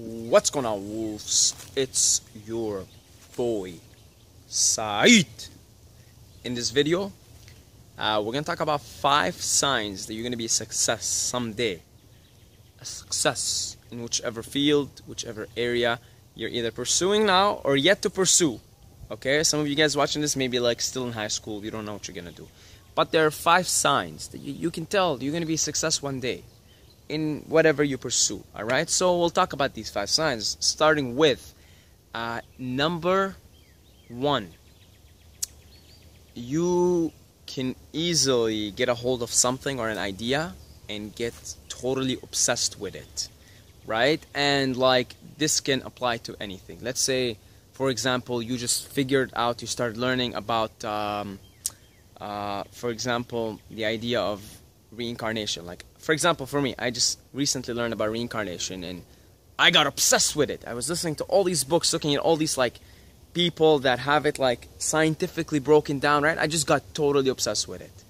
What's going on, wolves? It's your boy Saeed. In this video, we're gonna talk about 5 signs that you're gonna be a success someday. A success in whichever field, whichever area you're either pursuing now or yet to pursue. Okay, some of you guys watching this may be like still in high school, you don't know what you're gonna do. But there are 5 signs that you can tell you're gonna be a success one day in whatever you pursue. Alright, so we'll talk about these 5 signs, starting with number 1. You can easily get a hold of something or an idea and get totally obsessed with it, right? And like this can apply to anything. Let's say, for example, you just figured out, you started learning about for example, the idea of reincarnation. Like, for example, for me, I just recently learned about reincarnation and I got obsessed with it. I was listening to all these books, looking at all these like people that have it like scientifically broken down, right? I just got totally obsessed with it,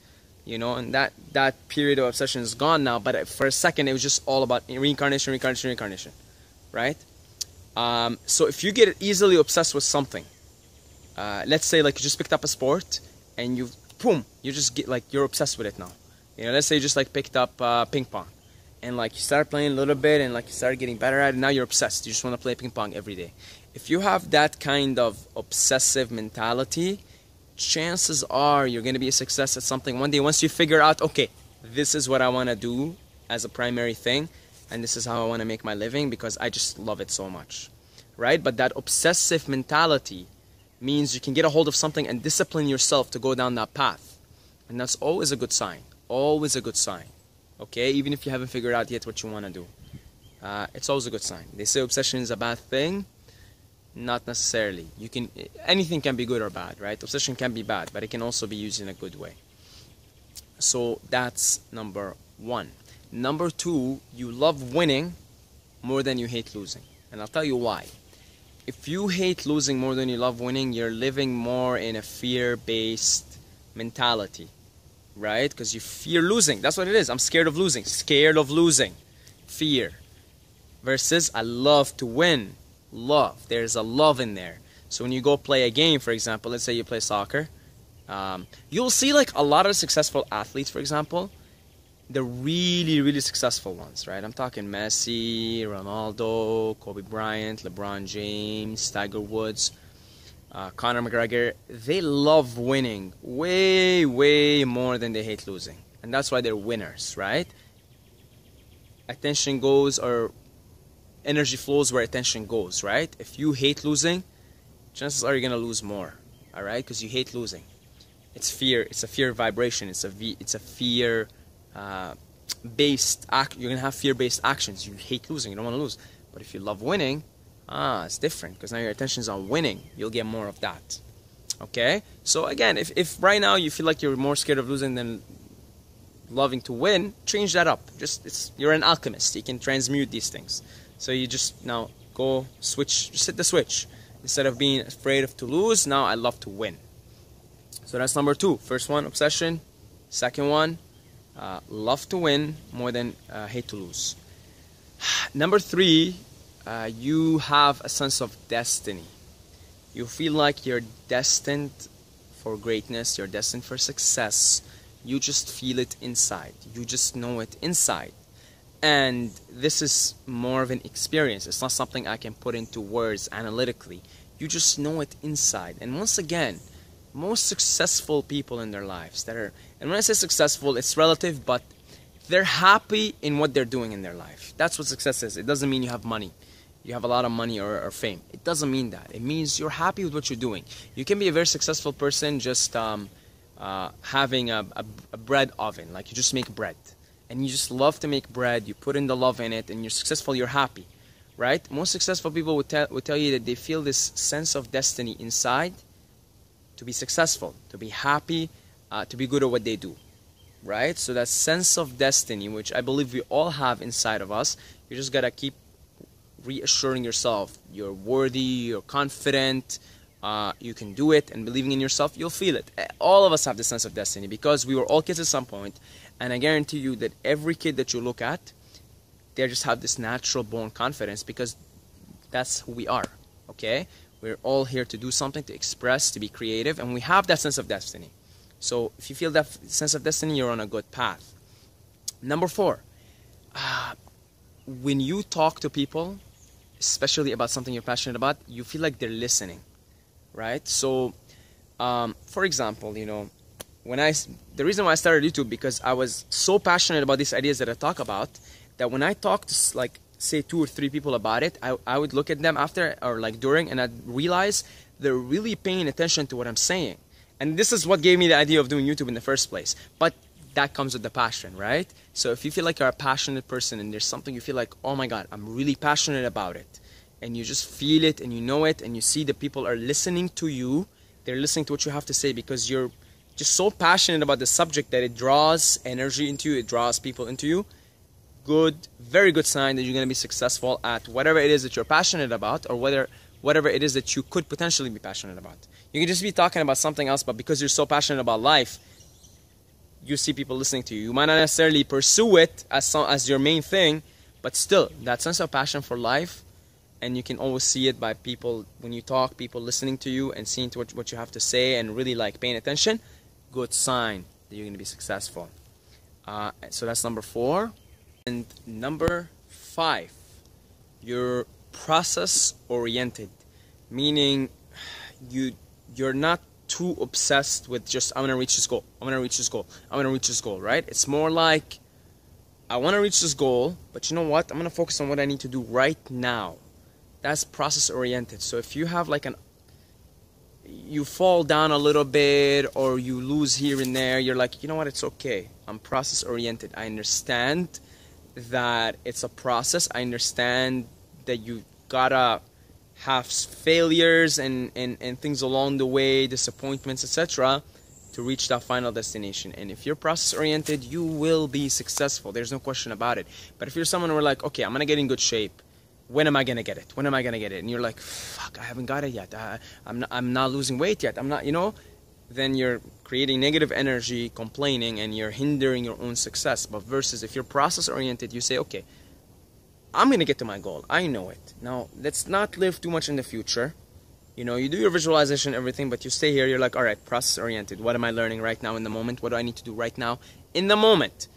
you know, and that period of obsession is gone now, but for a second it was just all about reincarnation, right? So if you get easily obsessed with something, let's say like you just picked up a sport and you just get like, you're obsessed with it now. You know, let's say you just like picked up ping pong and like you start playing a little bit and like you start getting better at it, and now you're obsessed. You just want to play ping pong every day. If you have that kind of obsessive mentality, chances are you're going to be a success at something one day once you figure out, okay, this is what I want to do as a primary thing and this is how I want to make my living because I just love it so much, right? But that obsessive mentality means you can get a hold of something and discipline yourself to go down that path, and that's always a good sign. Always a good sign, okay? Even if you haven't figured out yet what you want to do, it's always a good sign. They say obsession is a bad thing. Not necessarily. Anything can be good or bad, right? Obsession can be bad, but it can also be used in a good way. So that's number 1. Number 2, you love winning more than you hate losing, and I'll tell you why. If you hate losing more than you love winning, you're living more in a fear-based mentality, right? Because you fear losing. That's what it is. I'm scared of losing. Scared of losing. Fear. Versus I love to win. Love. There's a love in there. So when you go play a game, for example, let's say you play soccer, you'll see like a lot of successful athletes, for example, the really successful ones, right? I'm talking Messi, Ronaldo, Kobe Bryant, LeBron James, Tiger Woods, Conor McGregor. They love winning way more than they hate losing, and that's why they're winners, right? Attention goes, or energy flows where attention goes, right? If you hate losing, chances are you're gonna lose more, all right? Because you hate losing. It's fear. It's a fear vibration. It's a fear based act. You're gonna have fear-based actions. You hate losing. You don't want to lose. But if you love winning, it's different, because now your attention is on winning. You'll get more of that. Okay? So again, if right now you feel like you're more scared of losing than loving to win, change that up. You're an alchemist. You can transmute these things. So you just now go switch, just hit the switch. Instead of being afraid to lose, now I love to win. So that's number 2. First one, obsession. Second one, love to win more than hate to lose. Number 3, you have a sense of destiny. You feel like you're destined for greatness, you're destined for success. You just feel it inside. You just know it inside. And this is more of an experience. It's not something I can put into words analytically. You just know it inside. And once again, most successful people in their lives and when I say successful, it's relative, but they're happy in what they're doing in their life. That's what success is. It doesn't mean you have money. You have a lot of money or fame. It doesn't mean that. It means you're happy with what you're doing. You can be a very successful person just having a bread oven. Like you just make bread. And you just love to make bread. You put in the love in it and you're successful, you're happy. Right? Most successful people would tell you that they feel this sense of destiny inside to be successful, to be happy, to be good at what they do. Right? So that sense of destiny, which I believe we all have inside of us, you just gotta keep reassuring yourself you're worthy, you're confident, you can do it, and believing in yourself, you'll feel it. All of us have this sense of destiny because we were all kids at some point, and I guarantee you that every kid that you look at, they just have this natural born confidence because That's who we are, okay? We're all here to do something, to express, to be creative, and we have that sense of destiny. So if you feel that sense of destiny, you're on a good path. Number 4, when you talk to people, especially about something you're passionate about, you feel like they're listening, right? So, for example, you know, the reason why I started YouTube, because I was so passionate about these ideas that I talk about, that when I talk to, like, say 2 or 3 people about it, I would look at them after or like during, and I'd realize they're really paying attention to what I'm saying. And this is what gave me the idea of doing YouTube in the first place. But that comes with the passion, right? So if you feel like you're a passionate person and there's something you feel like, oh my God, I'm really passionate about it, and you just feel it and you know it, and you see the people are listening to you, they're listening to what you have to say because you're just so passionate about the subject that it draws energy into you, it draws people into you. Good, very good sign that you're going to be successful at whatever it is that you're passionate about, or whatever it is that you could potentially be passionate about. You can just be talking about something else, but because you're so passionate about life, you see people listening to you. You might not necessarily pursue it as your main thing, but still, that sense of passion for life, and you can always see it by people, when you talk, people listening to you and seeing to what you have to say and really like paying attention, good sign that you're going to be successful. So that's number 4. And number 5, you're process oriented, meaning you're not too obsessed with just, I'm gonna reach this goal, I'm gonna reach this goal, I'm gonna reach this goal, right? It's more like, I want to reach this goal, but you know what, I'm gonna focus on what I need to do right now. That's process oriented. So if you have like you fall down a little bit, or you lose here and there, you're like, you know what, it's okay, I'm process oriented. I understand that it's a process. I understand that you gotta have failures and things along the way, disappointments, etc., to reach that final destination. And if you're process oriented, you will be successful. There's no question about it. But if you're someone who are like, okay, I'm gonna get in good shape, when am I gonna get it? When am I gonna get it? And you're like, fuck, I haven't got it yet. I'm not losing weight yet. I'm not, you know. Then you're creating negative energy, complaining, and you're hindering your own success. But versus if you're process oriented, you say, okay, I'm gonna get to my goal. I know it. Now, let's not live too much in the future. You know, you do your visualization, everything, but you stay here, you're like, all right, process oriented. What am I learning right now in the moment? What do I need to do right now in the moment?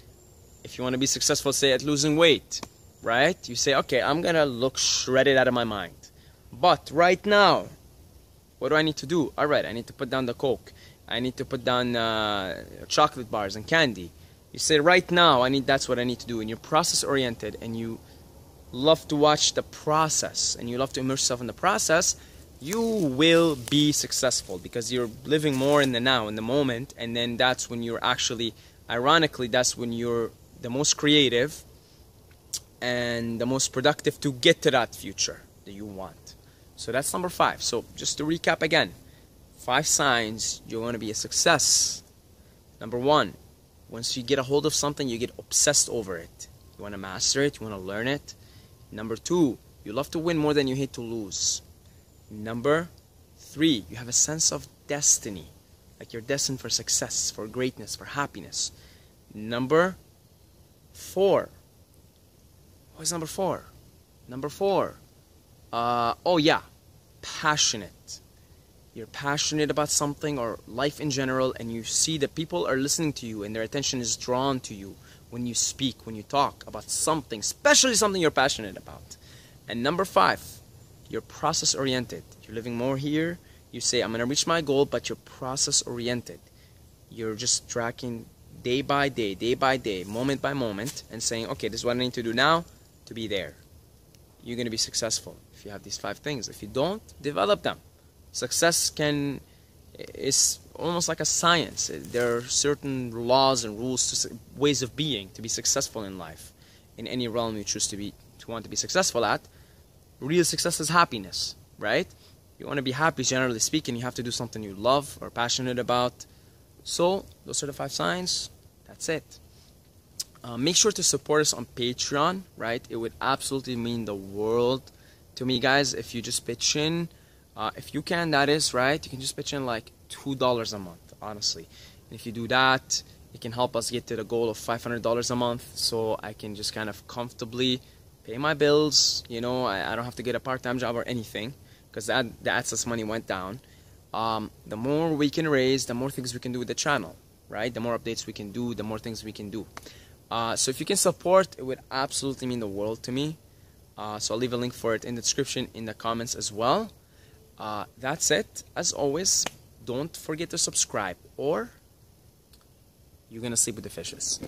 If you want to be successful, say at losing weight, right? You say, okay, I'm gonna look shredded out of my mind. But right now, what do I need to do? All right, I need to put down the Coke. I need to put down chocolate bars and candy. You say, right now, that's what I need to do. And you're process oriented, and you love to watch the process, and you love to immerse yourself in the process, you will be successful because you're living more in the now, in the moment. And then that's when you're actually, ironically, that's when you're the most creative and the most productive to get to that future that you want. So that's number 5. So just to recap again, 5 signs you want to be a success. Number 1, once you get a hold of something, you get obsessed over it. You want to master it, you want to learn it. Number 2, you love to win more than you hate to lose. Number 3, you have a sense of destiny. Like you're destined for success, for greatness, for happiness. Number 4. What is number 4? Number 4. Oh yeah, passionate. You're passionate about something or life in general, and you see that people are listening to you and their attention is drawn to you when you speak, when you talk about something, especially something you're passionate about. And number 5, you're process oriented. You're living more here. You say, I'm gonna reach my goal, but you're process oriented. You're just tracking day by day, moment by moment, and saying, okay, this is what I need to do now to be there. You're gonna be successful if you have these 5 things. If you don't, develop them. Success is almost like a science. There are certain laws and rules, ways of being to be successful in life, in any realm you choose to want to be successful at. Real success is happiness, right? You want to be happy, generally speaking, you have to do something you love or passionate about. So those are the 5 signs. That's it. Make sure to support us on Patreon, right? It would absolutely mean the world to me, guys, if you just pitch in. If you can, that is, right? You can just pitch in like $2 a month, honestly. And if you do that, it can help us get to the goal of $500 a month, so I can just kind of comfortably pay my bills. You know, I don't have to get a part-time job or anything, because the AdSense money went down. The more we can raise, the more things we can do with the channel, right? The more updates we can do, the more things we can do. So if you can support, it would absolutely mean the world to me. So I'll leave a link for it in the description, in the comments as well. That's it. As always, don't forget to subscribe, or you're gonna sleep with the fishes.